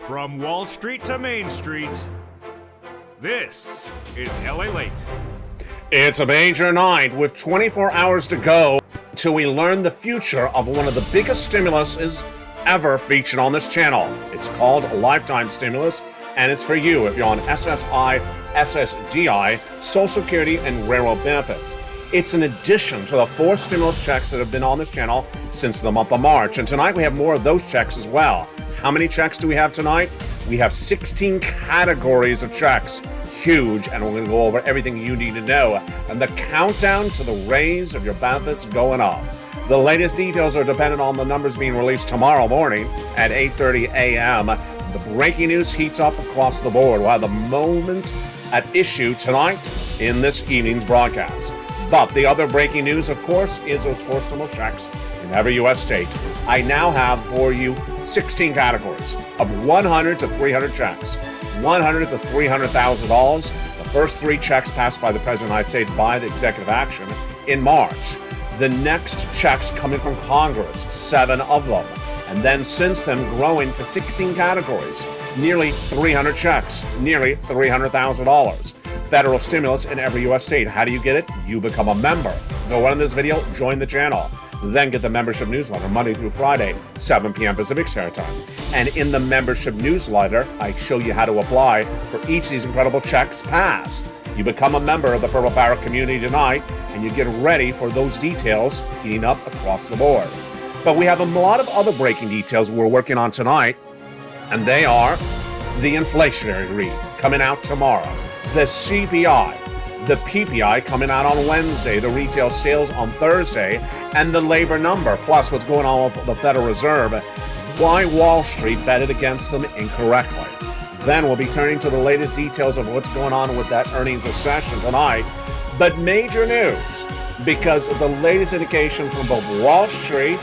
From Wall Street to Main Street, this is LALATE. It's a major night with 24 hours to go till we learn the future of one of the biggest stimuluses ever featured on this channel. It's called a lifetime stimulus, and it's for you if you're on SSI, SSDI, Social Security, and railroad benefits. It's an addition to the 4 stimulus checks that have been on this channel since the month of March, and tonight we have more of those checks as well. How many checks do we have tonight? We have 16 categories of checks. Huge, and we're going to go over everything you need to know. And the countdown to the raise of your benefits going up. The latest details are dependent on the numbers being released tomorrow morning at 8:30 a.m. The breaking news heats up across the board. We'll have the moment at issue tonight in this evening's broadcast. But the other breaking news, of course, is those 4 stimulus checks in every U.S. state. I now have for you 16 categories of 100 to 300 checks. $100 to $300,000. The first 3 checks passed by the President of the United States by the executive action in March. The next checks coming from Congress, 7 of them. And then since then growing to 16 categories, nearly 300 checks, nearly $300,000. Federal stimulus in every U.S. state. How do you get it? You become a member. Go on this video, join the channel. Then get the membership newsletter Monday through Friday, 7 p.m. Pacific Standard Time. And in the membership newsletter, I show you how to apply for each of these incredible checks passed. You become a member of the Purple Parrot community tonight, and you get ready for those details heating up across the board. But we have a lot of other breaking details we're working on tonight, and they are the inflationary read coming out tomorrow, the CPI, the PPI coming out on Wednesday, the retail sales on Thursday, and the labor number, plus what's going on with the Federal Reserve, why Wall Street betted against them incorrectly. Then we'll be turning to the latest details of what's going on with that earnings recession tonight. But major news, because of the latest indication from both Wall Street,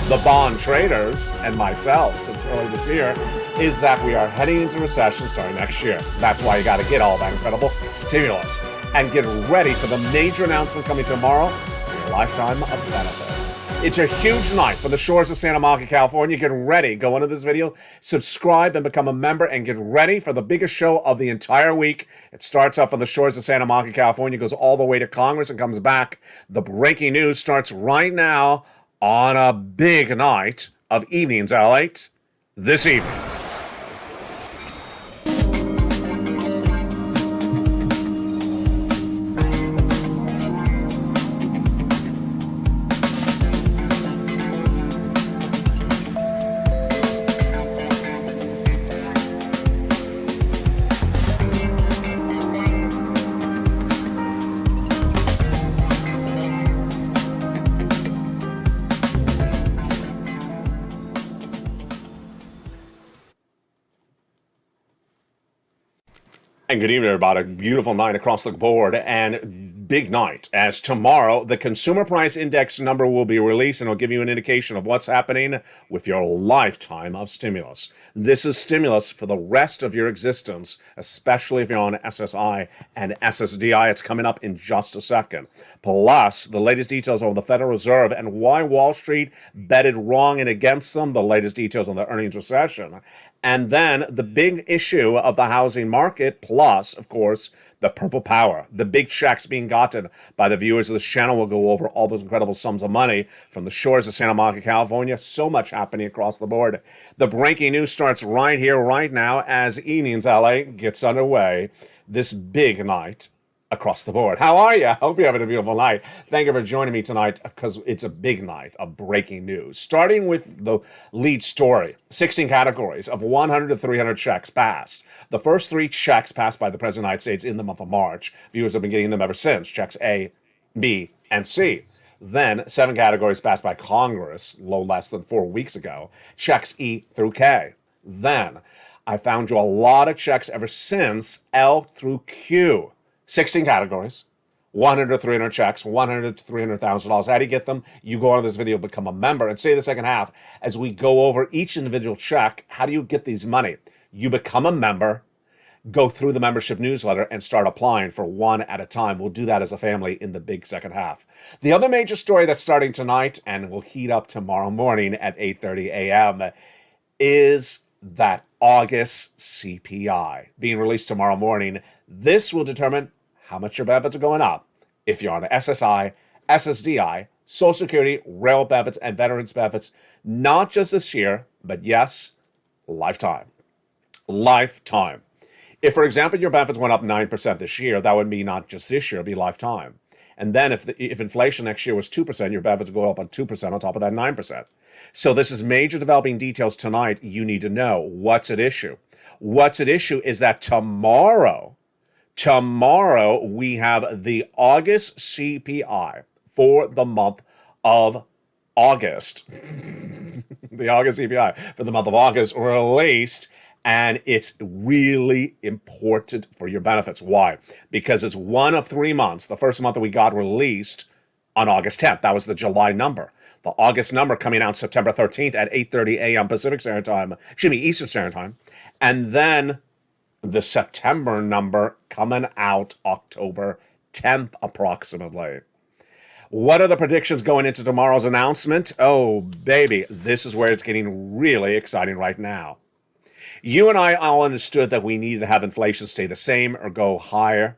the bond traders, and myself since early this year, is that we are heading into recession starting next year. That's why you got to get all that incredible stimulus and get ready for the major announcement coming tomorrow for your lifetime of benefits. It's a huge night for the shores of Santa Monica, California. Get ready. Go into this video, subscribe, and become a member, and get ready for the biggest show of the entire week. It starts up on the shores of Santa Monica, California, goes all the way to Congress and comes back. The breaking news starts right now on a big night of evenings, LALATE, this evening. And good evening, everybody. Beautiful night across the board and big night, as tomorrow the consumer price index number will be released and it'll give you an indication of what's happening with your lifetime of stimulus. This is stimulus for the rest of your existence, especially if you're on SSI and SSDI. It's coming up in just a second. Plus, the latest details on the Federal Reserve and why Wall Street betted wrong and against them, the latest details on the earnings recession. And then the big issue of the housing market, plus, of course, the purple power, the big checks being gotten by the viewers of this channel. Will go over all those incredible sums of money from the shores of Santa Monica, California. So much happening across the board. The breaking news starts right here, right now, as Evenings LA gets underway. This big night across the board. How are you? I hope you're having a beautiful night. Thank you for joining me tonight, because it's a big night of breaking news. Starting with the lead story, 16 categories of 100 to 300 checks passed. The first 3 checks passed by the President of the United States in the month of March. Viewers have been getting them ever since, checks A, B, and C. Then 7 categories passed by Congress, no less than 4 weeks ago, checks E through K. Then I found you a lot of checks ever since L through Q. 16 categories, 100 to 300 checks, $100 to $300,000. How do you get them? You go on this video, become a member, and stay the second half as we go over each individual check. How do you get these money? You become a member, go through the membership newsletter, and start applying for one at a time. We'll do that as a family in the big second half. The other major story that's starting tonight and will heat up tomorrow morning at 8:30 a.m. is that August CPI being released tomorrow morning. This will determine how much your benefits are going up. If you're on SSI, SSDI, Social Security, rail benefits, and veterans benefits, not just this year, but yes, lifetime. Lifetime. If, for example, your benefits went up 9% this year, that would mean not just this year, it'd be lifetime. And then if inflation next year was 2%, your benefits go up on 2% on top of that 9%. So this is major developing details tonight you need to know. What's at issue? What's at issue is that tomorrow we have the August CPI for the month of August. The August CPI for the month of August released, and it's really important for your benefits. Why? Because it's one of 3 months. The first month that we got released on August 10th. That was the July number. The August number coming out September 13th at 8:30 a.m. Pacific Standard Time, Eastern Standard Time. And then the September number coming out October 10th approximately. What are the predictions going into tomorrow's announcement? Oh, baby, this is where it's getting really exciting right now. You and I all understood that we needed to have inflation stay the same or go higher.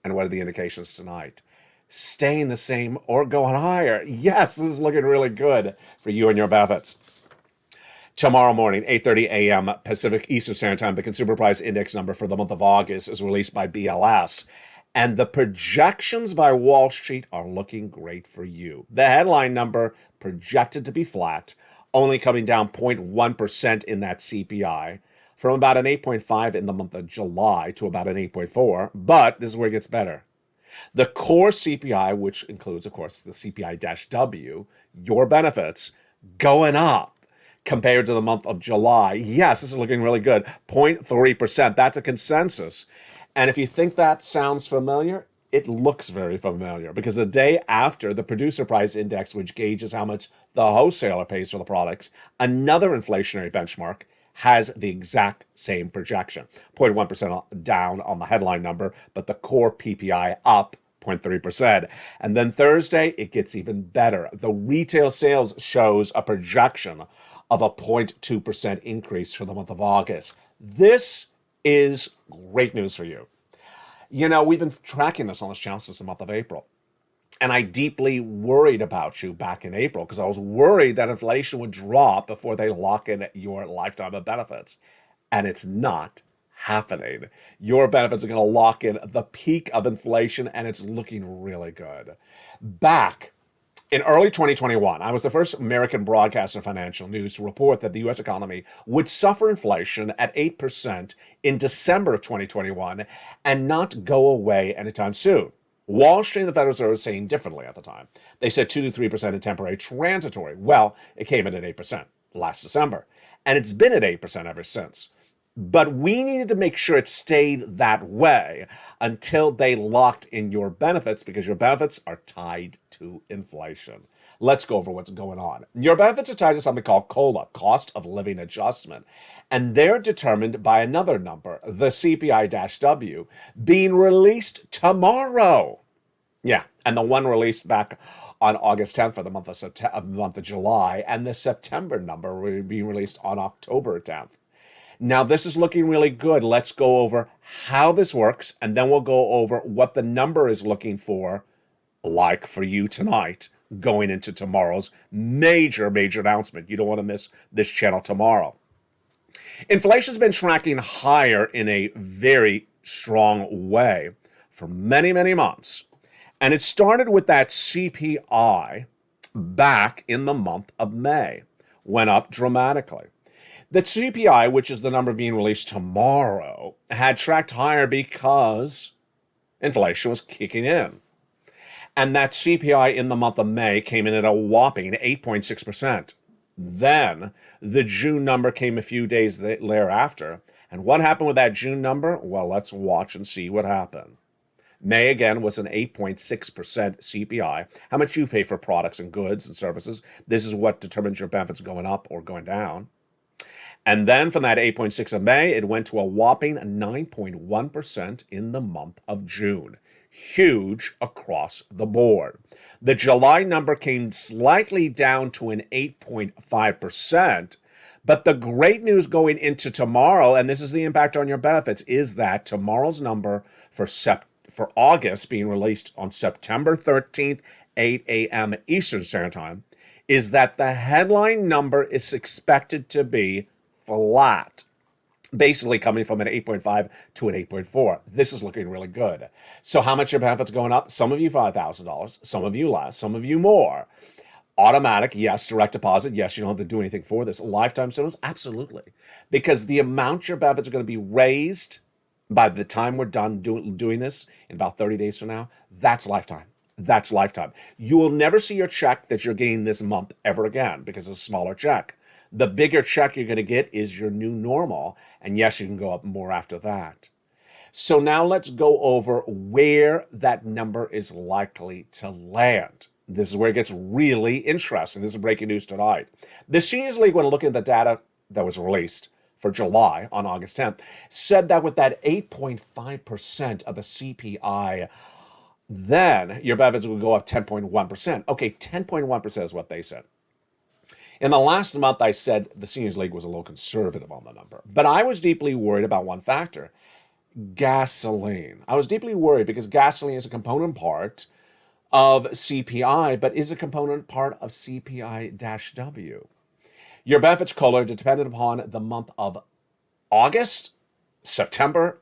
And what are the indications tonight? Staying the same or going higher. Yes, this is looking really good for you and your benefits. Tomorrow morning, 8:30 a.m. Pacific Eastern Standard Time, the Consumer Price Index number for the month of August is released by BLS. And the projections by Wall Street are looking great for you. The headline number projected to be flat, only coming down 0.1% in that CPI, from about an 8.5 in the month of July to about an 8.4. But this is where it gets better. The core CPI, which includes, of course, the CPI-W, your benefits, going up compared to the month of July. Yes, this is looking really good. 0.3%. That's a consensus. And if you think that sounds familiar, it looks very familiar, because the day after the Producer Price Index, which gauges how much the wholesaler pays for the products, another inflationary benchmark, has the exact same projection. 0.1% down on the headline number, but the core PPI up 0.3%. And then Thursday, it gets even better. The retail sales shows a projection of a 0.2% increase for the month of August. This is great news for you. You know, we've been tracking this on this channel since the month of April. And I deeply worried about you back in April, because I was worried that inflation would drop before they lock in your lifetime of benefits. And it's not happening. Your benefits are going to lock in the peak of inflation, and it's looking really good. Back in early 2021, I was the first American broadcaster in financial news to report that the U.S. economy would suffer inflation at 8% in December of 2021 and not go away anytime soon. Wall Street and the Federal Reserve were saying differently at the time. They said 2 to 3% in temporary transitory. Well, it came in at 8% last December, and it's been at 8% ever since. But we needed to make sure it stayed that way until they locked in your benefits, because your benefits are tied to inflation. Let's go over what's going on. Your benefits are tied to something called COLA, cost of living adjustment. And they're determined by another number, the CPI-W, being released tomorrow. Yeah, and the one released back on August 10th for the month of July, and the September number will be released on October 10th. Now, this is looking really good. Let's go over how this works, and then we'll go over what the number is looking for, like for you tonight, going into tomorrow's major announcement. You don't want to miss this channel tomorrow. Inflation's been tracking higher in a very strong way for many, many months. And it started with that CPI back in the month of May, went up dramatically. The CPI, which is the number being released tomorrow, had tracked higher because inflation was kicking in. And that CPI in the month of May came in at a whopping 8.6%. Then the June number came a few days thereafter. And what happened with that June number? Well, let's watch and see what happened. May, again, was an 8.6% CPI. How much you pay for products and goods and services. This is what determines your benefits going up or going down. And then from that 8.6 of May, it went to a whopping 9.1% in the month of June. Huge across the board. The July number came slightly down to an 8.5%, But the great news going into tomorrow, and this is the impact on your benefits, is that tomorrow's number for August, being released on September 13th, 8 a.m. Eastern Standard Time, is that the headline number is expected to be flat, basically coming from an 8.5 to an 8.4. This is looking really good. So how much your benefits going up? Some of you $5,000, some of you less, some of you more. Automatic, yes. Direct deposit, yes. You don't have to do anything for this. Lifetime stimulus, absolutely. Because the amount your benefits are going to be raised by the time we're done doing this in about 30 days from now, that's lifetime. That's lifetime. You will never see your check that you're getting this month ever again because it's a smaller check. The bigger check you're going to get is your new normal. And yes, you can go up more after that. So now let's go over where that number is likely to land. This is where it gets really interesting. This is breaking news tonight. The Seniors League, when looking at the data that was released for July on August 10th, said that with that 8.5% of the CPI, then your benefits would go up 10.1%. Okay, 10.1% is what they said. In the last month, I said the Seniors League was a little conservative on the number. But I was deeply worried about one factor, gasoline. I was deeply worried because gasoline is a component part of CPI, but is a component part of CPI-W. Your benefits color depended upon the month of August, September,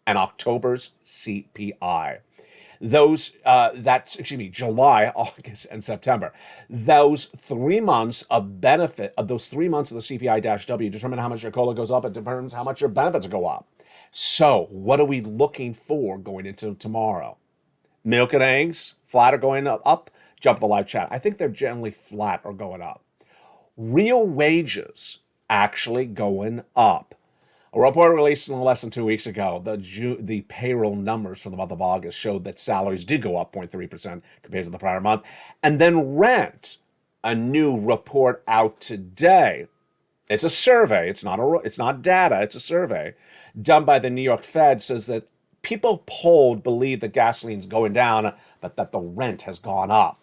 and October's CPI. July, August, and September. Those 3 months of benefit, of those 3 months of the CPI-W determine how much your COLA goes up. It determines how much your benefits go up. So what are we looking for going into tomorrow? Milk and eggs, flat or going up? Jump the live chat. I think they're generally flat or going up. Real wages actually going up. A report released less than 2 weeks ago, the payroll numbers for the month of August showed that salaries did go up 0.3% compared to the prior month. And then rent, a new report out today. It's a survey. It's not data. It's a survey done by the New York Fed, says that people polled believe that gasoline's going down, but that the rent has gone up.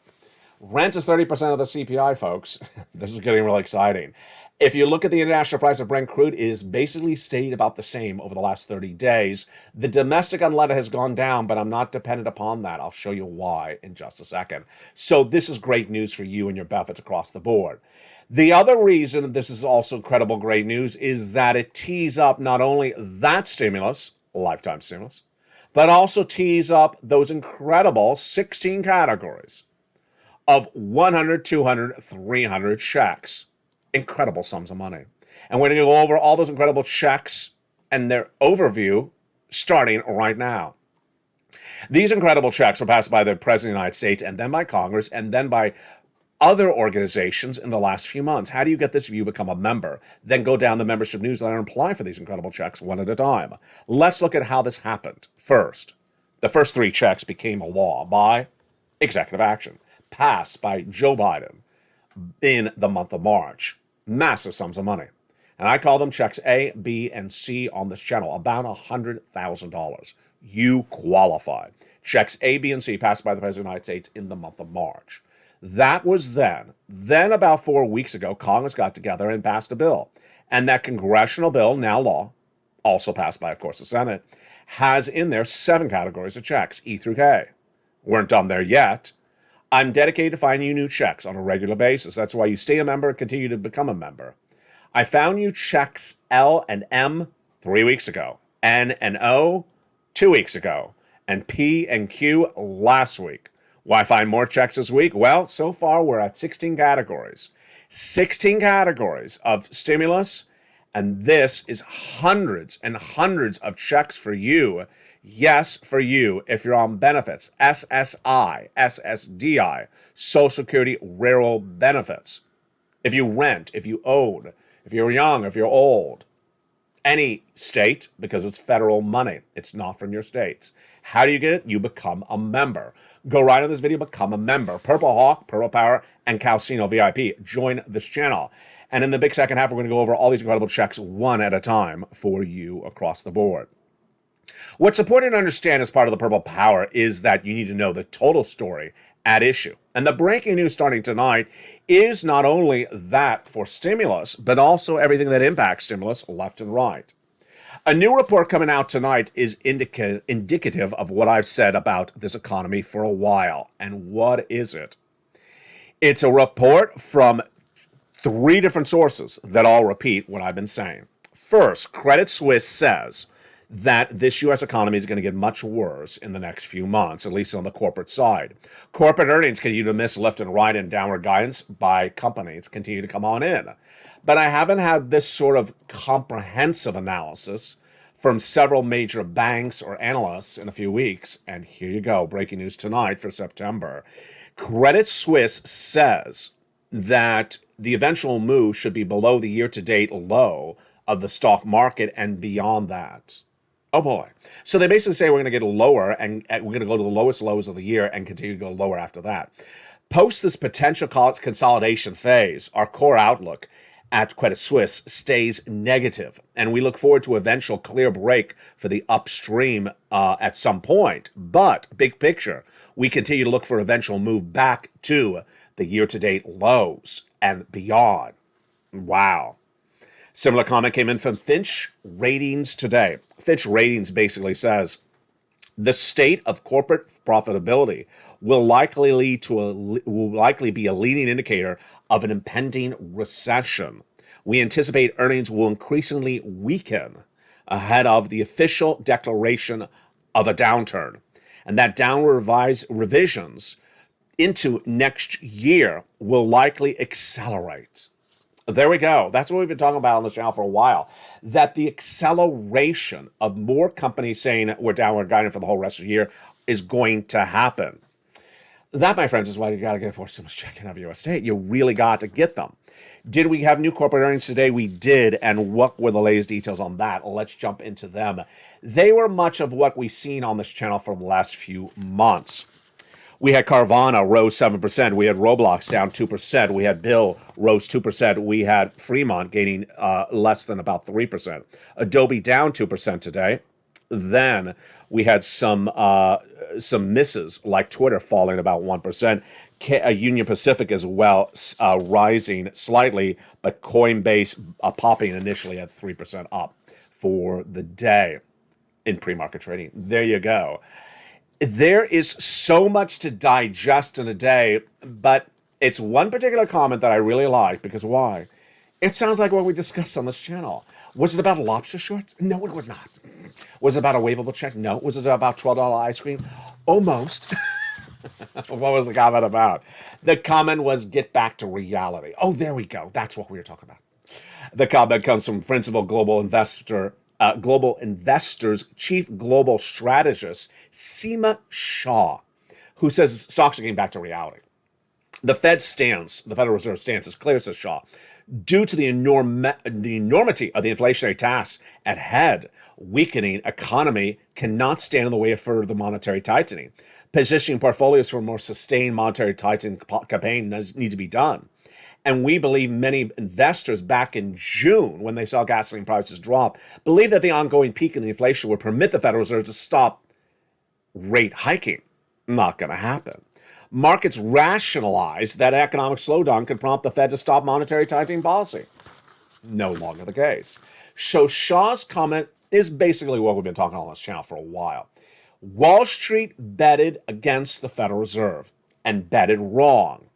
Rent is 30% of the CPI, folks. This is getting really exciting. If you look at the international price of Brent crude, it is basically stayed about the same over the last 30 days. The domestic unleaded has gone down, but I'm not dependent upon that. I'll show you why in just a second. So this is great news for you and your benefits across the board. The other reason this is also incredible great news is that it tees up not only that stimulus, lifetime stimulus, but also tees up those incredible 16 categories of 100, 200, 300 checks. Incredible sums of money. And we're going to go over all those incredible checks and their overview starting right now. These incredible checks were passed by the President of the United States and then by Congress and then by other organizations in the last few months. How do you get this if you become a member? Then go down the membership newsletter and apply for these incredible checks one at a time. Let's look at how this happened. First, the first 3 checks became a law by executive action, passed by Joe Biden in the month of March. Massive sums of money. And I call them checks A, B, and C on this channel, about $100,000. You qualify. Checks A, B, and C passed by the President of the United States in the month of March. That was then. Then about 4 weeks ago, Congress got together and passed a bill. And that congressional bill, now law, also passed by, of course, the Senate, has in there 7 categories of checks, E through K. Weren't done there yet. I'm dedicated to finding you new checks on a regular basis. That's why you stay a member and continue to become a member. I found you checks L and M 3 weeks ago, N and O 2 weeks ago, and P and Q last week. Why find more checks this week? Well, so far we're at 16 categories. 16 categories of stimulus, and this is hundreds and hundreds of checks for you. Yes, for you, if you're on benefits, SSI, SSDI, Social Security Railroad benefits. If you rent, if you own, if you're young, if you're old. Any state, because it's federal money. It's not from your states. How do you get it? You become a member. Go right on this video, become a member. Purple Hawk, Purple Power, and Calcino VIP. Join this channel. And in the big second half, we're going to go over all these incredible checks one at a time for you across the board. What's important to understand as part of the Purple Power is that you need to know the total story at issue. And the breaking news starting tonight is not only that for stimulus, but also everything that impacts stimulus left and right. A new report coming out tonight is indicative of what I've said about this economy for a while. And what is it? It's a report from 3 different sources that all repeat what I've been saying. First, Credit Suisse says that this U.S. economy is going to get much worse in the next few months, at least on the corporate side. Corporate earnings continue to miss left and right, and downward guidance by companies continue to come on in. But I haven't had this sort of comprehensive analysis from several major banks or analysts in a few weeks. And here you go, breaking news tonight for September. Credit Suisse says that the eventual move should be below the year-to-date low of the stock market and beyond that. Oh boy. So they basically say we're going to get lower and we're going to go to the lowest lows of the year and continue to go lower after that. Post this potential consolidation phase, our core outlook at Credit Suisse stays negative, and we look forward to eventual clear break for the upstream at some point. But big picture, we continue to look for eventual move back to the year-to-date lows and beyond. Wow. Similar comment came in from Fitch Ratings today. Fitch Ratings basically says the state of corporate profitability will likely be a leading indicator of an impending recession. We anticipate earnings will increasingly weaken ahead of the official declaration of a downturn, and that downward revisions into next year will likely accelerate. There we go. That's what we've been talking about on this channel for a while, that the acceleration of more companies saying we're downward guiding for the whole rest of the year is going to happen. That, my friends, is why you got to get a forced stimulus check in every U.S. state. You really got to get them. Did we have new corporate earnings today? We did. And what were the latest details on that? Let's jump into them. They were much of what we've seen on this channel for the last few months. We had Carvana rose 7%. We had Roblox down 2%. We had Bill rose 2%. We had Fremont gaining less than about 3%. Adobe down 2% today. Then we had some misses like Twitter falling about 1%. Union Pacific as well rising slightly, but Coinbase popping initially at 3% up for the day in pre-market trading. There you go. There is so much to digest in a day, but it's one particular comment that I really like because why? It sounds like what we discussed on this channel. Was it about lobster shorts? No, it was not. Was it about a waivable check? No. Was it about $12 ice cream? Almost. What was the comment about? The comment was get back to reality. Oh, there we go. That's what we were talking about. The comment comes from Principal Global Investors Chief Global Strategist Seema Shah, who says stocks are getting back to reality. The Federal Reserve stance is clear, says Shah. Due to the enormity of the inflationary tasks at head, weakening economy cannot stand in the way of further monetary tightening. Positioning portfolios for a more sustained monetary tightening campaign need to be done. And we believe many investors back in June, when they saw gasoline prices drop, believed that the ongoing peak in the inflation would permit the Federal Reserve to stop rate hiking. Not going to happen. Markets rationalize that economic slowdown could prompt the Fed to stop monetary tightening policy. No longer the case. So Shah's comment is basically what we've been talking on this channel for a while. Wall Street betted against the Federal Reserve and betted wrong.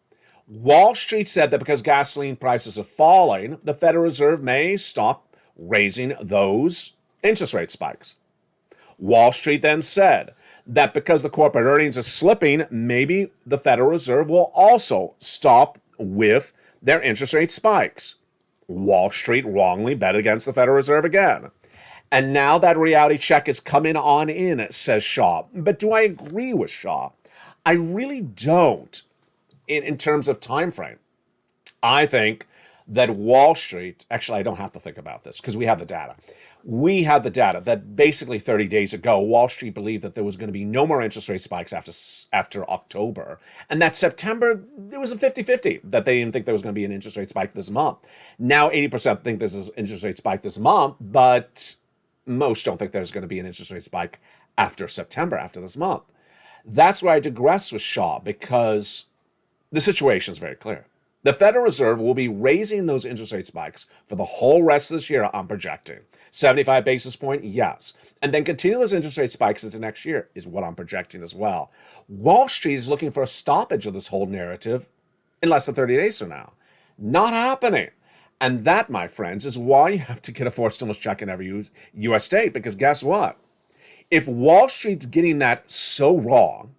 Wall Street said that because gasoline prices are falling, the Federal Reserve may stop raising those interest rate spikes. Wall Street then said that because the corporate earnings are slipping, maybe the Federal Reserve will also stop with their interest rate spikes. Wall Street wrongly bet against the Federal Reserve again. And now that reality check is coming on in, says Shah. But do I agree with Shah? I really don't in terms of time frame. I think that Wall Street, actually I don't have to think about this because we have the data. We have the data that basically 30 days ago, Wall Street believed that there was going to be no more interest rate spikes after October. And that September, it was a 50-50 that they didn't think there was going to be an interest rate spike this month. Now 80% think there's an interest rate spike this month, but most don't think there's going to be an interest rate spike after September, after this month. That's where I digress with Shaw, because the situation is very clear. The Federal Reserve will be raising those interest rate spikes for the whole rest of this year, I'm projecting. 75 basis point, yes. And then continue those interest rate spikes into next year is what I'm projecting as well. Wall Street is looking for a stoppage of this whole narrative in less than 30 days from now. Not happening. And that, my friends, is why you have to get a forced stimulus check in every U.S. state, because guess what? If Wall Street's getting that so wrong,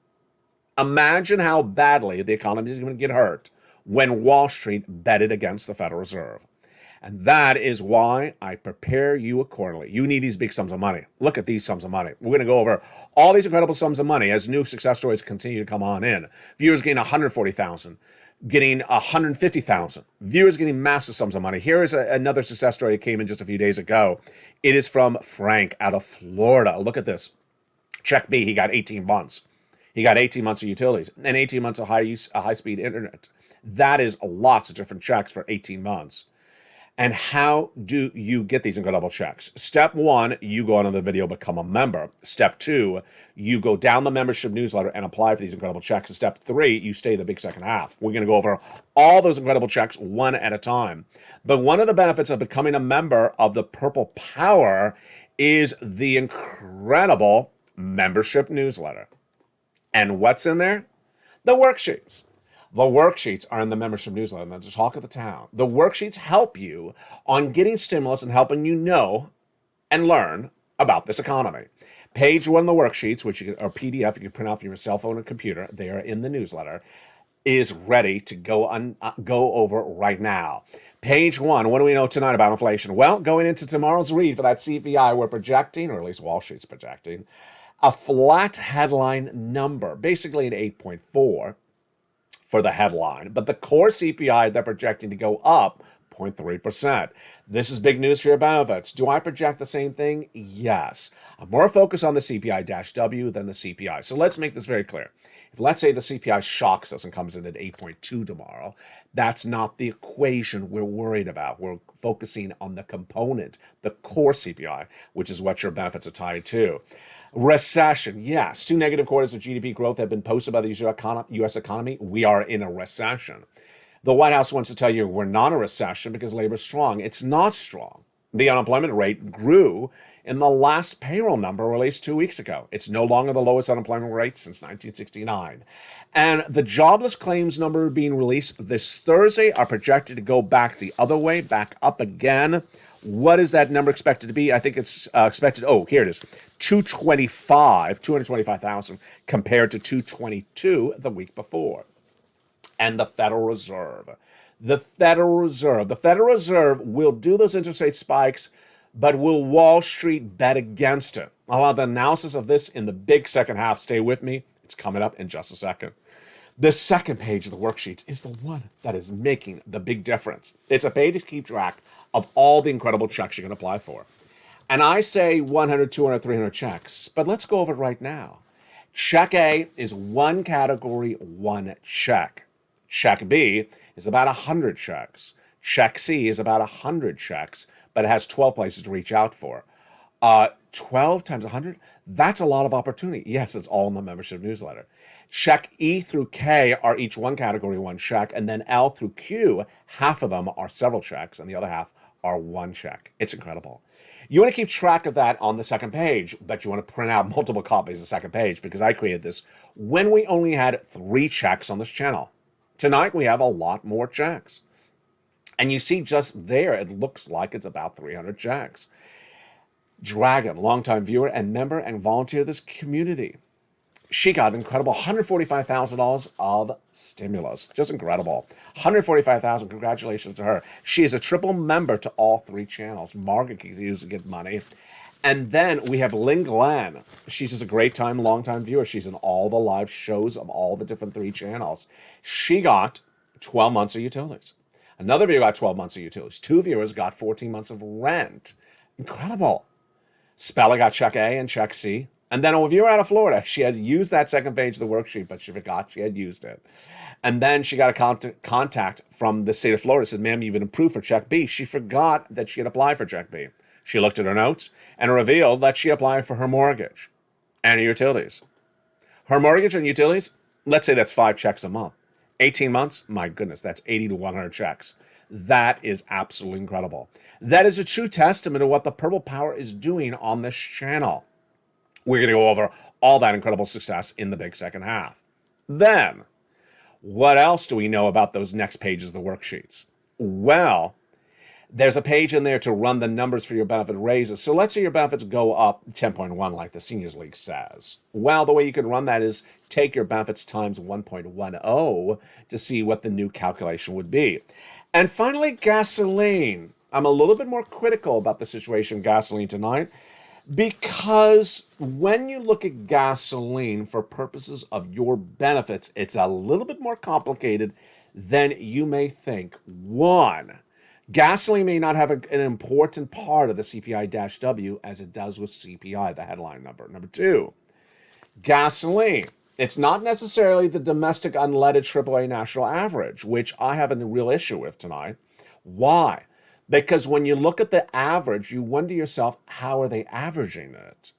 imagine how badly the economy is going to get hurt when Wall Street betted against the Federal Reserve. And that is why I prepare you accordingly. You need these big sums of money. Look at these sums of money. We're going to go over all these incredible sums of money as new success stories continue to come on in. Viewers getting 140,000, getting 150,000. Viewers getting massive sums of money. Here is another success story that came in just a few days ago. It is from Frank out of Florida. Look at this. Check B, he got 18 months. He got 18 months of utilities and 18 months of high-speed internet. That is lots of different checks for 18 months. And how do you get these incredible checks? Step 1, you go on the video, become a member. Step 2, you go down the membership newsletter and apply for these incredible checks. And step 3, you stay the big second half. We're going to go over all those incredible checks one at a time. But one of the benefits of becoming a member of the Purple Power is the incredible membership newsletter. And what's in there? The worksheets. The worksheets are in the membership newsletter, and the talk of the town. The worksheets help you on getting stimulus and helping you know and learn about this economy. Page 1 of the worksheets, which are PDF, you can print off your cell phone and computer, they are in the newsletter, is ready to go over right now. Page 1, what do we know tonight about inflation? Well, going into tomorrow's read for that CPI, we're projecting, or at least Wall Street's projecting, a flat headline number, basically an 8.4. for the headline, but the core CPI they're projecting to go up 0.3%. This is big news for your benefits. Do I project the same thing? Yes. I'm more focused on the CPI-W than the CPI. So let's make this very clear. If let's say the CPI shocks us and comes in at 8.2 tomorrow, that's not the equation we're worried about. We're focusing on the component, the core CPI, which is what your benefits are tied to. Recession, yes. 2 negative quarters of GDP growth have been posted by the U.S. economy. We are in a recession. The White House wants to tell you we're not in a recession because labor is strong. It's not strong. The unemployment rate grew in the last payroll number released 2 weeks ago. It's no longer the lowest unemployment rate since 1969. And the jobless claims number being released this Thursday are projected to go back the other way, back up again. What is that number expected to be? I think it's expected, here it is, 225,000 compared to 222 the week before. And the Federal Reserve. The Federal Reserve will do those interest rate spikes, but will Wall Street bet against it? I'll have the analysis of this in the big second half. Stay with me. It's coming up in just a second. The second page of the worksheets is the one that is making the big difference. It's a page to keep track of all the incredible checks you can apply for. And I say 100, 200, 300 checks, but let's go over it right now. Check A is one category, one check. Check B is about 100 checks. Check C is about 100 checks, but it has 12 places to reach out for. 12 times 100, that's a lot of opportunity. Yes, it's all in the membership newsletter. Check E through K are each one category, one check, and then L through Q, half of them are several checks, and the other half are one check. It's incredible. You want to keep track of that on the second page, but you want to print out multiple copies of the second page because I created this when we only had 3 checks on this channel. Tonight, we have a lot more checks. And you see just there, it looks like it's about 300 checks. Dragon, longtime viewer and member and volunteer of this community. She got an incredible $145,000 of stimulus. Just incredible. $145,000. Congratulations to her. She is a triple member to all 3 channels. Margaret continues to get money. And then we have Lynn Glenn. She's just a great time, long-time viewer. She's in all the live shows of all the different 3 channels. She got 12 months of utilities. Another viewer got 12 months of utilities. 2 viewers got 14 months of rent. Incredible. Spella got check A and check C. And then a viewer out of Florida, she had used that second page of the worksheet, but she forgot she had used it. And then she got a contact from the state of Florida, said, ma'am, you've been approved for check B. She forgot that she had applied for check B. She looked at her notes and revealed that she applied for her mortgage and her utilities. Her mortgage and utilities, let's say that's 5 checks a month. 18 months, my goodness, that's 80 to 100 checks. That is absolutely incredible. That is a true testament to what the Purple Power is doing on this channel. We're going to go over all that incredible success in the big second half. Then, what else do we know about those next pages of the worksheets? Well, there's a page in there to run the numbers for your benefit raises. So let's say your benefits go up 10.1 like the Seniors League says. Well, the way you can run that is take your benefits times 1.10 to see what the new calculation would be. And finally, gasoline. I'm a little bit more critical about the situation of gasoline tonight because when you look at gasoline for purposes of your benefits, it's a little bit more complicated than you may think. One, gasoline may not have an important part of the CPI-W as it does with CPI, the headline number. Number two, gasoline. It's not necessarily the domestic unleaded AAA national average, which I have a real issue with tonight. Why? Because when you look at the average, you wonder yourself, how are they averaging it?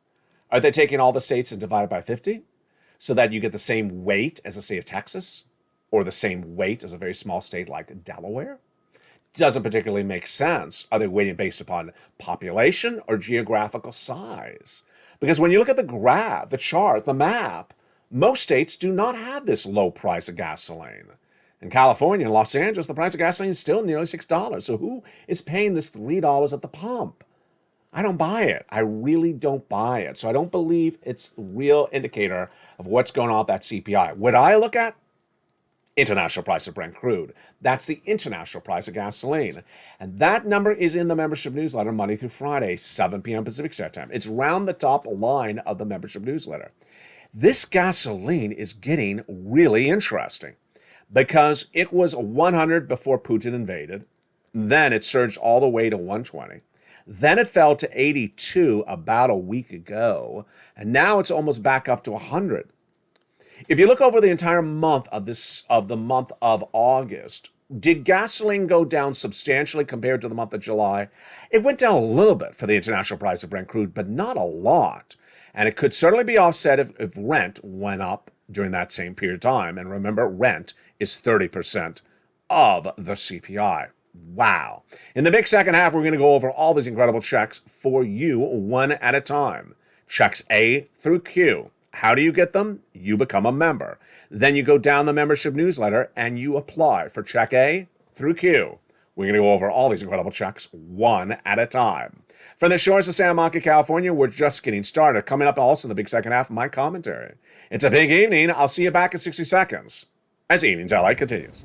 Are they taking all the states and divided by 50 so that you get the same weight as the state of Texas or the same weight as a very small state like Delaware? Doesn't particularly make sense. Are they weighting based upon population or geographical size? Because when you look at the graph, the chart, the map, most states do not have this low price of gasoline. In California and Los Angeles, the price of gasoline is still nearly $6. So who is paying this $3 at the pump? I don't buy it. I really don't buy it. So I don't believe it's the real indicator of what's going on with that CPI. What I look at? International price of Brent crude. That's the international price of gasoline. And that number is in the membership newsletter Monday through Friday, 7 p.m. Pacific Standard Time. It's round the top line of the membership newsletter. This gasoline is getting really interesting because it was 100 before Putin invaded. Then it surged all the way to 120. Then it fell to 82 about a week ago. And now it's almost back up to 100. If you look over the entire month of the month of August, did gasoline go down substantially compared to the month of July? It went down a little bit for the international price of Brent crude, but not a lot. And it could certainly be offset if rent went up during that same period of time. And remember, rent is 30% of the CPI. Wow. In the big second half, we're going to go over all these incredible checks for you one at a time. Checks A through Q. How do you get them? You become a member. Then you go down the membership newsletter and you apply for check A through Q. We're going to go over all these incredible checks one at a time. From the shores of Santa Monica, California, we're just getting started. Coming up also in the big second half of my commentary. It's a big evening. I'll see you back in 60 seconds as Evenings LA continues.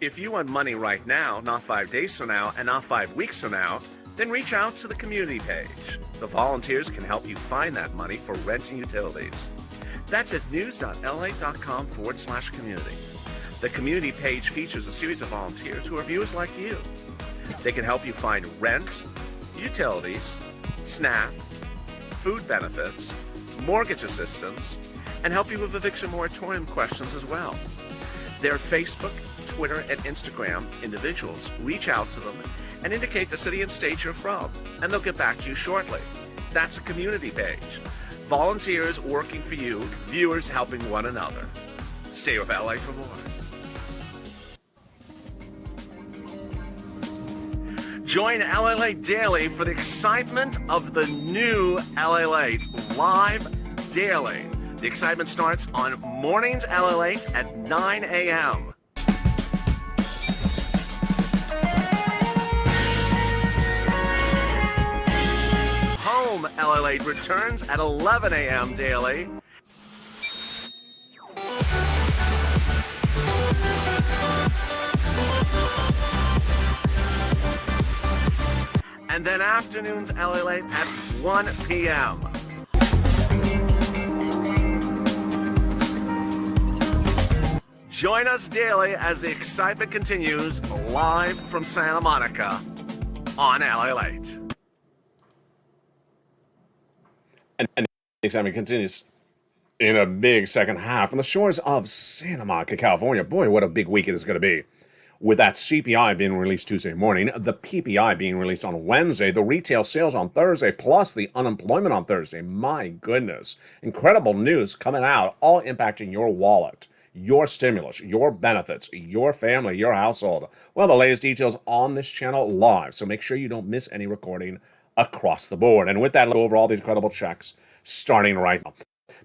If you want money right now, not 5 days from now, and not 5 weeks from now, then reach out to the community page. The volunteers can help you find that money for rent and utilities. That's at news.la.com/community. The community page features a series of volunteers who are viewers like you. They can help you find rent, utilities, SNAP, food benefits, mortgage assistance, and help you with eviction moratorium questions as well. Their Facebook, Twitter, and Instagram individuals reach out to them and indicate the city and state you're from, and they'll get back to you shortly. That's a community page. Volunteers working for you, viewers helping one another. Stay with LA for more. Join LALATE Daily for the excitement of the new LALATE live daily. The excitement starts on mornings LALATE at 9 a.m. Home LALATE returns at 11 a.m. daily. And then afternoons LALATE at 1 p.m. Join us daily as the excitement continues live from Santa Monica on LALATE. And the excitement continues in a big second half on the shores of Santa Monica, California. Boy, what a big week it is going to be. With that CPI being released Tuesday morning, the PPI being released on Wednesday, the retail sales on Thursday, plus the unemployment on Thursday. My goodness. Incredible news coming out, all impacting your wallet, your stimulus, your benefits, your family, your household. Well, the latest details on this channel live, so make sure you don't miss any recording across the board. And with that, let's go over all these incredible checks starting right now.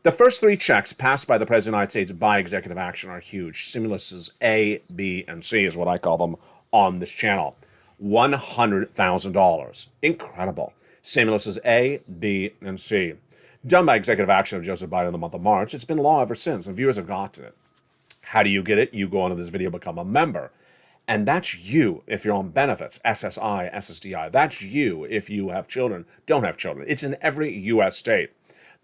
The first three checks passed by the President of the United States by executive action are huge. Stimuluses A, B, and C is what I call them on this channel. $100,000. Incredible. Stimuluses A, B, and C. Done by executive action of Joseph Biden in the month of March. It's been law ever since, and viewers have gotten it. How do you get it? You go onto this video, become a member. And that's you if you're on benefits, SSI, SSDI. That's you if you have children, don't have children. It's in every U.S. state.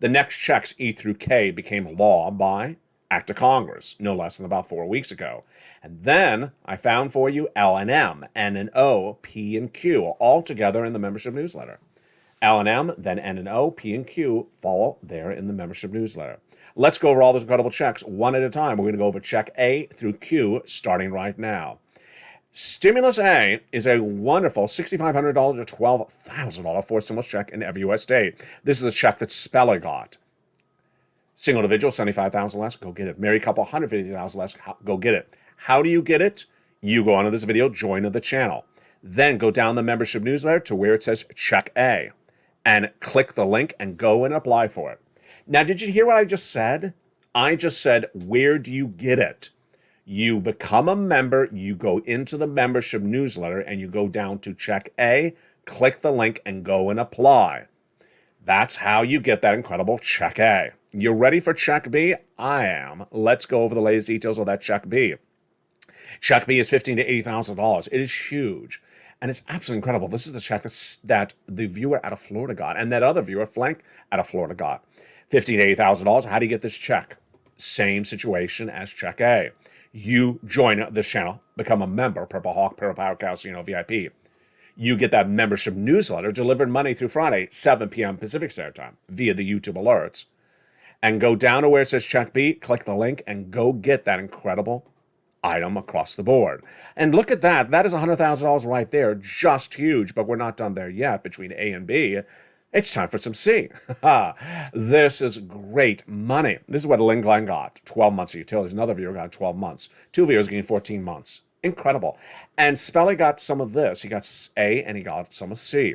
The next checks, E through K, became law by Act of Congress, no less than about 4 weeks ago. And then I found for you L and M, N and O, P and Q, all together in the membership newsletter. L and M, then N and O, P and Q follow there in the membership newsletter. Let's go over all those incredible checks one at a time. We're going to go over check A through Q starting right now. Stimulus A is a wonderful $6,500 to $12,000 for stimulus check in every U.S. state. This is the check that Speller got. Single individual, $75,000 less, go get it. Married couple, $150,000 less, go get it. How do you get it? You go onto this video, join the channel. Then go down the membership newsletter to where it says check A and click the link and go and apply for it. Now, did you hear what I just said? I just said, where do you get it? You become a member, you go into the membership newsletter, and you go down to check A, click the link, and go and apply. That's how you get that incredible check A. You ready for check B? I am. Let's go over the latest details of that check B. Check B is $15,000 to $80,000. It is huge, and it's absolutely incredible. This is the check that the viewer out of Florida got, and that other viewer, Flank, out of Florida got. $15,000 to $80,000. How do you get this check? Same situation as check A. You join this channel, become a member, Purple Hawk, Purple Power Casino VIP. You get that membership newsletter delivered Monday through Friday, 7 p.m. Pacific Standard Time, via the YouTube alerts. And go down to where it says check B, click the link, and go get that incredible item across the board. And look at that. That is $100,000 right there. Just huge, but we're not done there yet between A and B. It's time for some C. This is great money. This is what Lynn Glenn got. 12 months of utilities. Another viewer got 12 months. Two viewers getting 14 months. Incredible. And Spelly got some of this. He got A and he got some of C.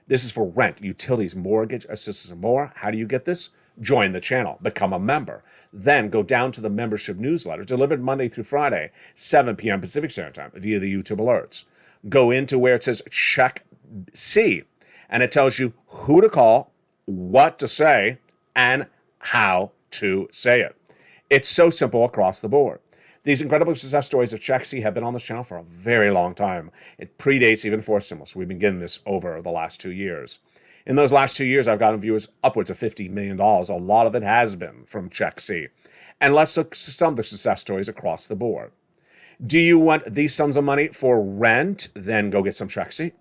This is for rent, utilities, mortgage, assistance, and more. How do you get this? Join the channel. Become a member. Then go down to the membership newsletter, delivered Monday through Friday, 7 p.m. Pacific Standard Time, via the YouTube alerts. Go into where it says check C. And it tells you who to call, what to say, and how to say it. It's so simple across the board. These incredible success stories of Check C have been on this channel for a very long time. It predates even for stimulus. We've been getting this over the last 2 years. In those last 2 years, I've gotten viewers upwards of $50 million. A lot of it has been from Check C. And let's look at some of the success stories across the board. Do you want these sums of money for rent? Then go get some Check C.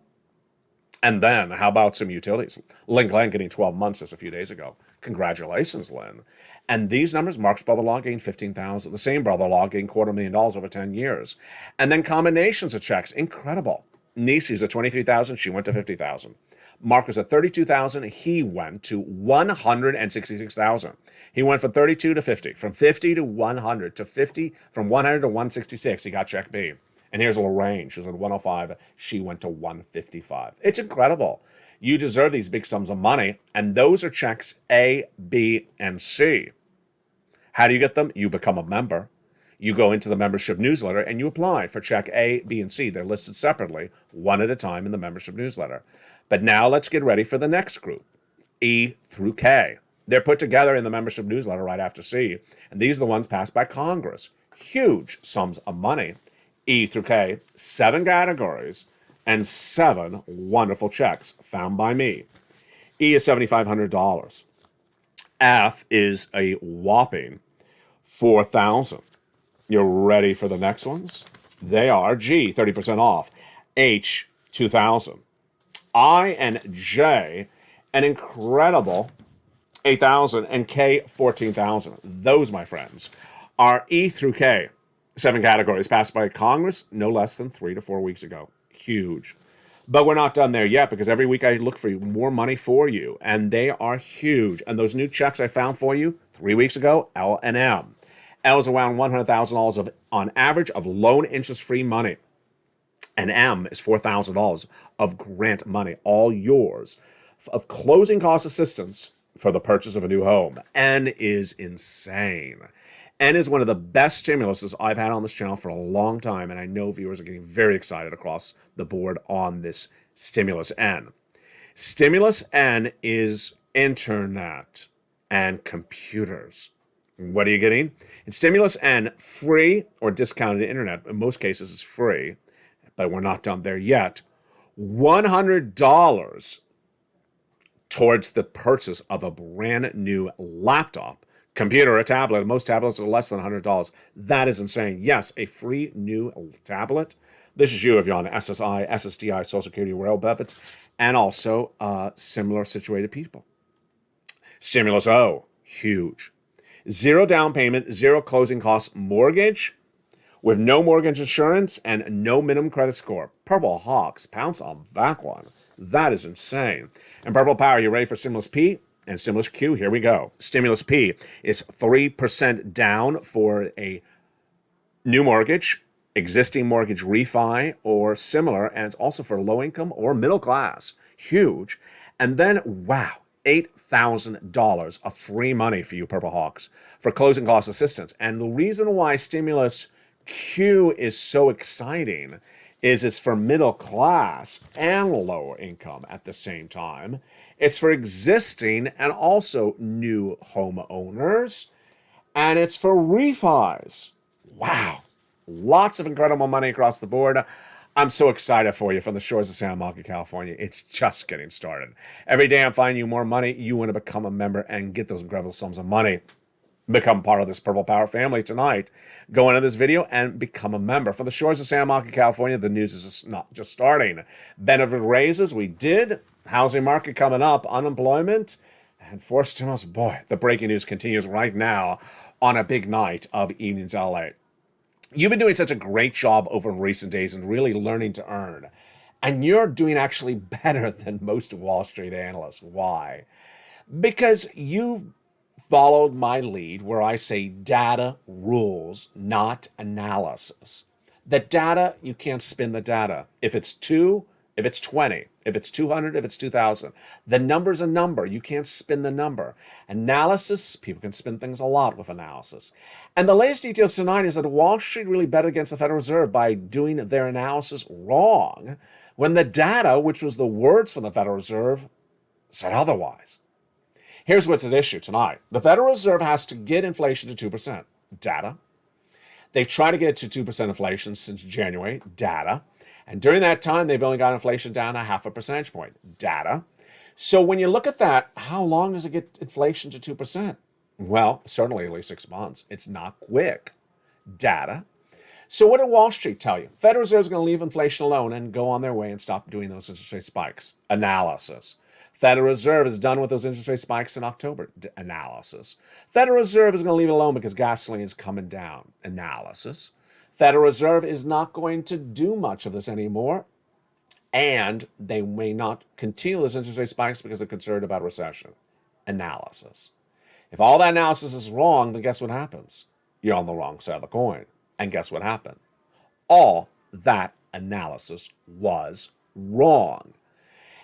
And then, how about some utilities? Lynn Glenn getting 12 months just a few days ago. Congratulations, Lynn. And these numbers, Mark's brother-in-law getting $15,000. The same brother-in-law getting $250,000 over 10 years. And then combinations of checks, incredible. Niecy's at $23,000, she went to $50,000. Mark was at $32,000, he went to $166,000. He went from 32 to 50, from 50 to 100 to 50, from 100 to 166. He got check B. And here's Lorraine. She was at 105. She went to 155. It's incredible. You deserve these big sums of money. And those are checks A, B, and C. How do you get them? You become a member. You go into the membership newsletter and you apply for check A, B, and C. They're listed separately, one at a time in the membership newsletter. But now let's get ready for the next group, E through K. They're put together in the membership newsletter right after C. And these are the ones passed by Congress. Huge sums of money. E through K, 7 categories, and 7 wonderful checks found by me. E is $7,500. F is a whopping $4,000. You're ready for the next ones? They are G, 30% off. H, $2,000. I and J, an incredible $8,000, and K, $14,000. Those, my friends, are E through K. 7 categories passed by Congress no less than 3 to 4 weeks ago. Huge. But we're not done there yet, because every week I look for more money for you, and they are huge. And those new checks I found for you 3 weeks ago, L and M. L is around $100,000 of, on average, of loan interest-free money. And M is $4,000 of grant money, all yours, of closing cost assistance for the purchase of a new home. N is insane. N is one of the best stimuluses I've had on this channel for a long time, and I know viewers are getting very excited across the board on this Stimulus N. Stimulus N is internet and computers. What are you getting? In Stimulus N, free or discounted internet, in most cases is free, but we're not done there yet. $100 towards the purchase of a brand new laptop, computer, or tablet. Most tablets are less than $100. That is insane. Yes, a free new tablet. This is you if you're on SSI, SSDI, Social Security, rail benefits, and also similar situated people. Stimulus O, huge. 0 down payment, 0 closing costs mortgage with no mortgage insurance and no minimum credit score. Purple Hawks, pounce on that one. That is insane. And Purple Power, you ready for Stimulus P? And Stimulus Q, here we go. Stimulus P is 3% down for a new mortgage, existing mortgage refi, or similar, and it's also for low income or middle class. Huge. And then, wow, $8,000 of free money for you, Purple Hawks, for closing cost assistance. And the reason why Stimulus Q is so exciting is it's for middle class and lower income at the same time. It's for existing and also new homeowners. And it's for refis. Wow. Lots of incredible money across the board. I'm so excited for you from the shores of Santa Monica, California. It's just getting started. Every day I'm finding you more money. You want to become a member and get those incredible sums of money. Become part of this Purple Power family tonight. Go into this video and become a member. From the shores of Santa Monica, California, the news is not just starting. Benefit raises, we did. Housing market coming up. Unemployment. And forced stimulus. Boy, the breaking news continues right now on a big night of Evenings LA. You've been doing such a great job over in recent days and really learning to earn. And you're doing actually better than most Wall Street analysts. Why? Because you've followed my lead where I say data rules, not analysis. The data, you can't spin the data. If it's 2, if it's 20, if it's 200, if it's 2,000. The number's a number. You can't spin the number. Analysis, people can spin things a lot with analysis. And the latest details tonight is that Wall Street really bet against the Federal Reserve by doing their analysis wrong when the data, which was the words from the Federal Reserve, said otherwise. Here's what's at issue tonight. The Federal Reserve has to get inflation to 2%. Data. They've tried to get it to 2% inflation since January. Data. And during that time, they've only got inflation down 0.5 percentage point. Data. So when you look at that, how long does it get inflation to 2%? Well, certainly at least 6 months. It's not quick. Data. So what did Wall Street tell you? Federal Reserve is going to leave inflation alone and go on their way and stop doing those interest rate spikes. Analysis. Federal Reserve is done with those interest rate spikes in October. Analysis. Federal Reserve is going to leave it alone because gasoline is coming down. Analysis. Federal Reserve is not going to do much of this anymore, and they may not continue those interest rate spikes because they're concerned about recession. Analysis. If all that analysis is wrong, then guess what happens? You're on the wrong side of the coin. And guess what happened? All that analysis was wrong.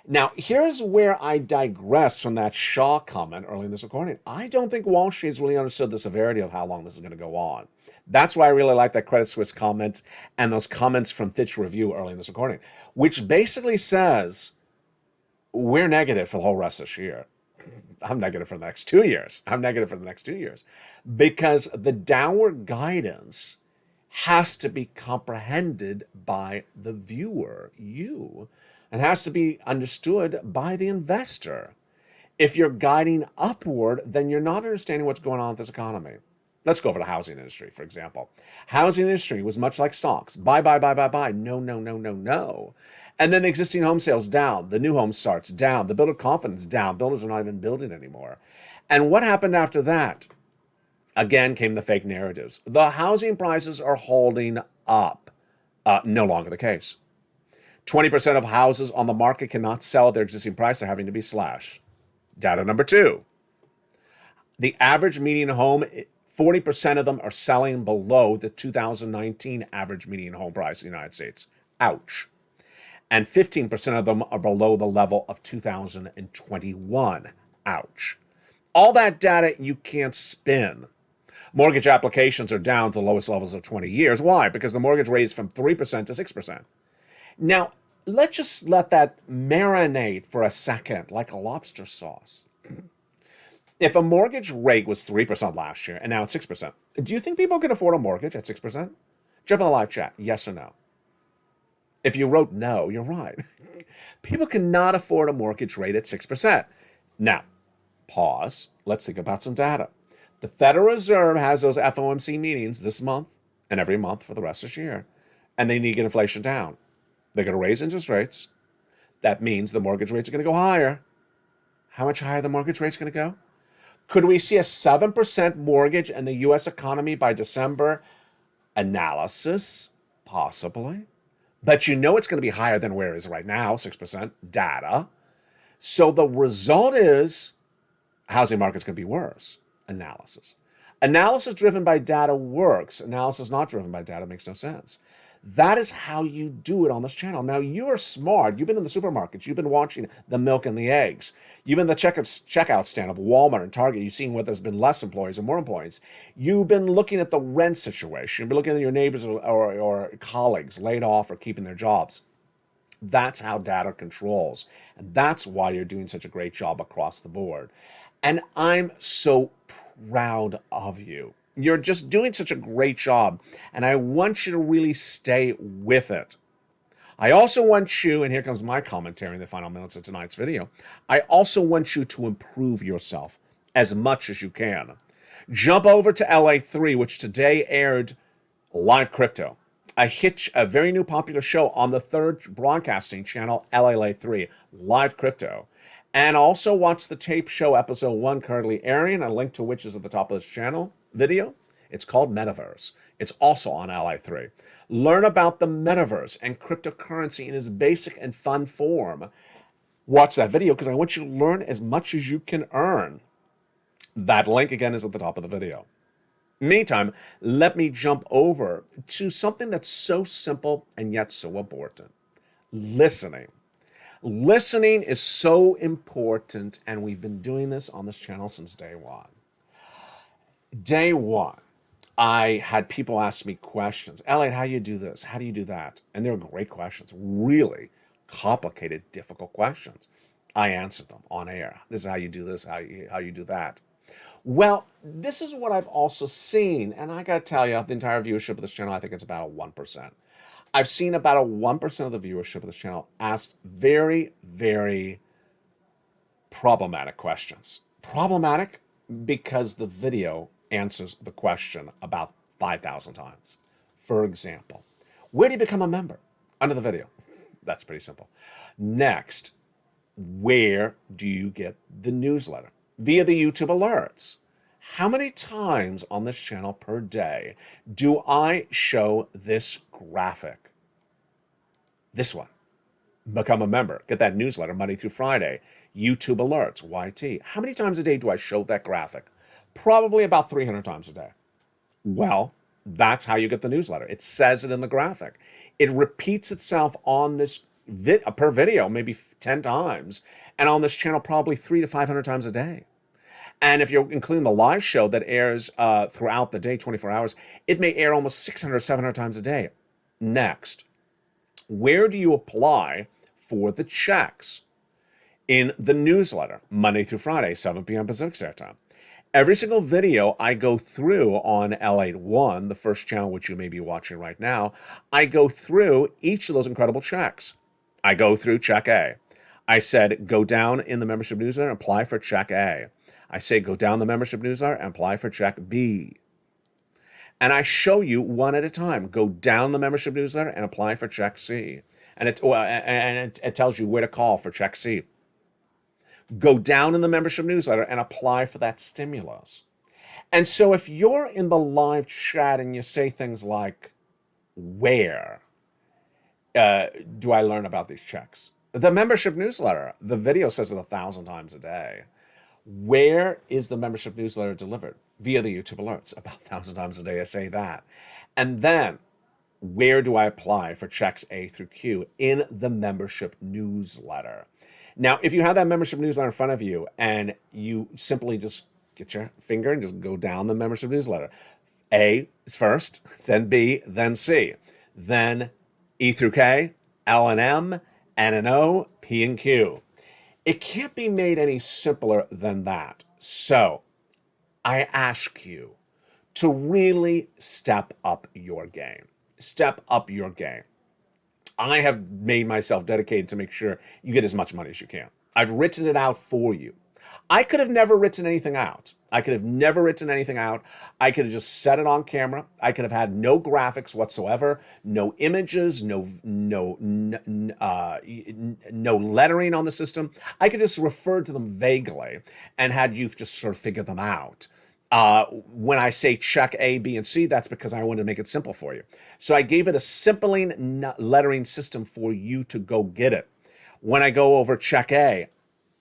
Now, here's where I digress from that Shaw comment early in this recording. I don't think Wall Street has really understood the severity of how long this is going to go on. That's why I really like that Credit Suisse comment and those comments from Fitch Review early in this recording, which basically says we're negative for the whole rest of this year. I'm negative for the next 2 years. I'm negative for the next 2 years because the downward guidance has to be comprehended by the viewer, you, and has to be understood by the investor. If you're guiding upward, then you're not understanding what's going on with this economy. Let's go over the housing industry, for example. Housing industry was much like stocks. Buy. No. And then the existing home sales down. The new home starts down. The builder confidence down. Builders are not even building anymore. And what happened after that? Again came the fake narratives. The housing prices are holding up. No longer the case. 20% of houses on the market cannot sell at their existing price. They're having to be slashed. Data number 2. The average median home, 40% of them are selling below the 2019 average median home price in the United States. Ouch. And 15% of them are below the level of 2021. Ouch. All that data you can't spin. Mortgage applications are down to the lowest levels of 20 years. Why? Because the mortgage rate is from 3% to 6%. Now, let's just let that marinate for a second like a lobster sauce. If a mortgage rate was 3% last year and now it's 6%, do you think people can afford a mortgage at 6%? Jump in the live chat, yes or no. If you wrote no, you're right. People cannot afford a mortgage rate at 6%. Now, pause. Let's think about some data. The Federal Reserve has those FOMC meetings this month and every month for the rest of this year, and they need to get inflation down. They're going to raise interest rates. That means the mortgage rates are going to go higher. How much higher the mortgage rate's going to go? Could we see a 7% mortgage in the U.S. economy by December? Analysis, possibly. But you know it's going to be higher than where it is right now, 6% data. So the result is housing market's going to be worse. Analysis. Analysis driven by data works. Analysis not driven by data makes no sense. That is how you do it on this channel. Now, you're smart. You've been in the supermarkets. You've been watching the milk and the eggs. You've been in the checkout stand of Walmart and Target. You've seen whether there's been less employees or more employees. You've been looking at the rent situation. You've been looking at your neighbors or colleagues laid off or keeping their jobs. That's how data controls. And that's why you're doing such a great job across the board. And I'm so proud of you. You're just doing such a great job, and I want you to really stay with it. I also want you, and here comes my commentary in the final minutes of tonight's video, I also want you to improve yourself as much as you can. Jump over to LA3, which today aired Live Crypto, a very new popular show on the third broadcasting channel, LALATE3, Live Crypto. And also watch the tape show episode 1 currently airing, a link to which is at the top of this channel video. It's called Metaverse. It's also on LA3. Learn about the metaverse and cryptocurrency in its basic and fun form. Watch that video because I want you to learn as much as you can earn. That link again is at the top of the video. Meantime, let me jump over to something that's so simple and yet so important. Listening. Listening is so important, and we've been doing this on this channel since day one. Day one, I had people ask me questions. LATE, how do you do this? How do you do that? And they're great questions, really complicated, difficult questions. I answered them on air. This is how you do this, how you do that. Well, this is what I've also seen, and I got to tell you, the entire viewership of this channel, I think it's about 1%. I've seen about a 1% of the viewership of this channel asked very, very problematic questions. Problematic because the video answers the question about 5,000 times. For example, where do you become a member? Under the video. That's pretty simple. Next, where do you get the newsletter? Via the YouTube alerts. How many times on this channel per day do I show this graphic? This one. Become a member. Get that newsletter Monday through Friday. YouTube alerts, YT. How many times a day do I show that graphic? Probably about 300 times a day. Well, that's how you get the newsletter. It says it in the graphic. It repeats itself on this per video, maybe 10 times, and on this channel probably 300 to 500 times a day. And if you're including the live show that airs throughout the day, 24 hours, it may air almost 600, 700 times a day. Next, where do you apply for the checks? In the newsletter, Monday through Friday, 7 p.m. Pacific Standard Time. Every single video I go through on LATE1, the first channel which you may be watching right now, I go through each of those incredible checks. I go through check A. I said, go down in the membership newsletter and apply for check A. I say, go down the membership newsletter and apply for check B. And I show you one at a time. Go down the membership newsletter and apply for check C. And it tells you where to call for check C. Go down in the membership newsletter and apply for that stimulus. And so if you're in the live chat and you say things like, where do I learn about these checks? The membership newsletter. The video says it 1,000 times a day. Where is the membership newsletter delivered? Via the YouTube alerts. About 1,000 times a day I say that. And then, where do I apply for checks A through Q? In the membership newsletter. Now, if you have that membership newsletter in front of you and you simply just get your finger and just go down the membership newsletter. A is first, then B, then C. Then E through K, L and M, N and O, P and Q. It can't be made any simpler than that. So, I ask you to really step up your game. Step up your game. I have made myself dedicated to make sure you get as much money as you can. I've written it out for you. I could have never written anything out. I could have never written anything out. I could have just set it on camera. I could have had no graphics whatsoever, no images, no lettering on the system. I could just refer to them vaguely and had you just sort of figure them out. When I say check A, B, and C, that's because I wanted to make it simple for you. So I gave it a simpling lettering system for you to go get it. When I go over check A,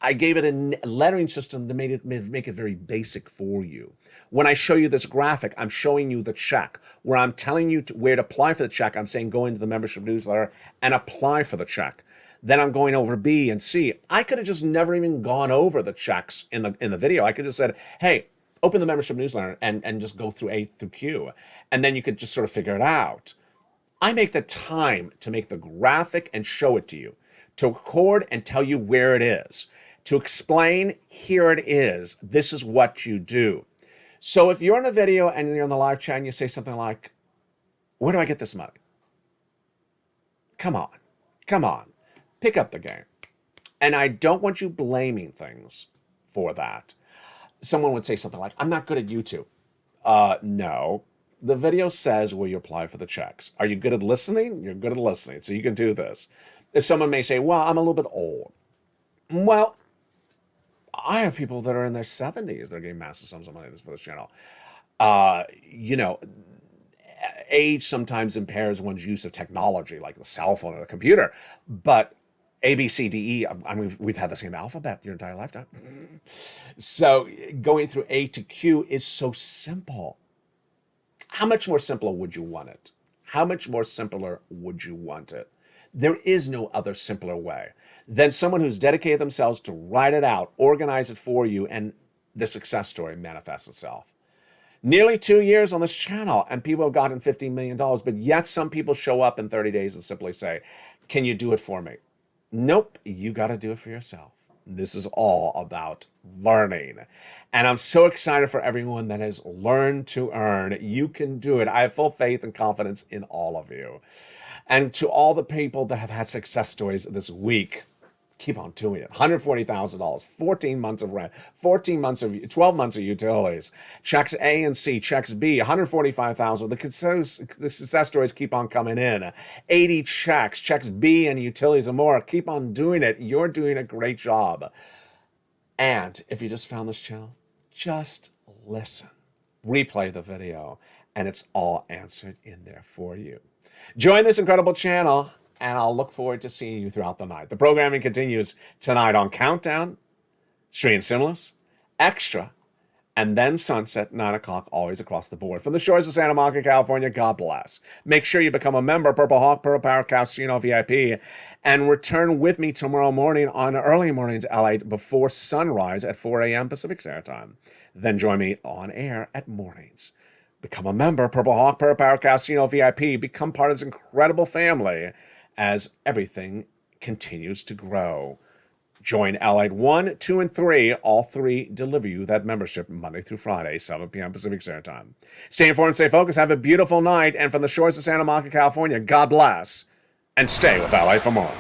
I gave it a lettering system to make it very basic for you. When I show you this graphic, I'm showing you the check. Where I'm telling you where to apply for the check, I'm saying go into the membership newsletter and apply for the check. Then I'm going over B and C. I could have just never even gone over the checks in the video. I could have said, hey, open the membership newsletter and just go through A through Q. And then you could just sort of figure it out. I make the time to make the graphic and show it to you, to record and tell you where it is, to explain, here it is, this is what you do. So if you're in a video and you're in the live chat and you say something like, where do I get this money? Come on, pick up the game. And I don't want you blaming things for that. Someone would say something like, I'm not good at YouTube. No. The video says where you apply for the checks. Are you good at listening? You're good at listening, so you can do this. If someone may say, well, I'm a little bit old. Well, I have people that are in their 70s that are getting massive sums of money for this channel. Age sometimes impairs one's use of technology, like the cell phone or the computer. But A, B, C, D, E, I mean, we've had the same alphabet your entire lifetime. So going through A to Q is so simple. How much more simpler would you want it? How much more simpler would you want it? There is no other simpler way than someone who's dedicated themselves to write it out, organize it for you, and the success story manifests itself. Nearly 2 years on this channel, and people have gotten $15 million, but yet some people show up in 30 days and simply say, can you do it for me? Nope, you got to do it for yourself. This is all about learning. And I'm so excited for everyone that has learned to earn. You can do it. I have full faith and confidence in all of you. And to all the people that have had success stories this week, keep on doing it. $140,000, 14 months of rent, 12 months of utilities, checks A and C, checks B, $145,000. The success stories keep on coming in. 80 checks B and utilities and more. Keep on doing it. You're doing a great job. And if you just found this channel, just listen, replay the video, and it's all answered in there for you. Join this incredible channel, and I'll look forward to seeing you throughout the night. The programming continues tonight on Countdown, Stream Simulus, Extra, and then Sunset, 9 o'clock, always across the board. From the shores of Santa Monica, California, God bless. Make sure you become a member, Purple Hawk, Purple Power Casino VIP, and return with me tomorrow morning on early mornings LATE before sunrise at 4 a.m. Pacific Standard Time. Then join me on air at mornings. Become a member, Purple Hawk, Purple Power Casino VIP. Become part of this incredible family as everything continues to grow. Join LATE 1, 2, and 3. All three deliver you that membership Monday through Friday, 7 p.m. Pacific Standard Time. Stay informed, stay focused, have a beautiful night, and from the shores of Santa Monica, California, God bless, and stay with LATE for more.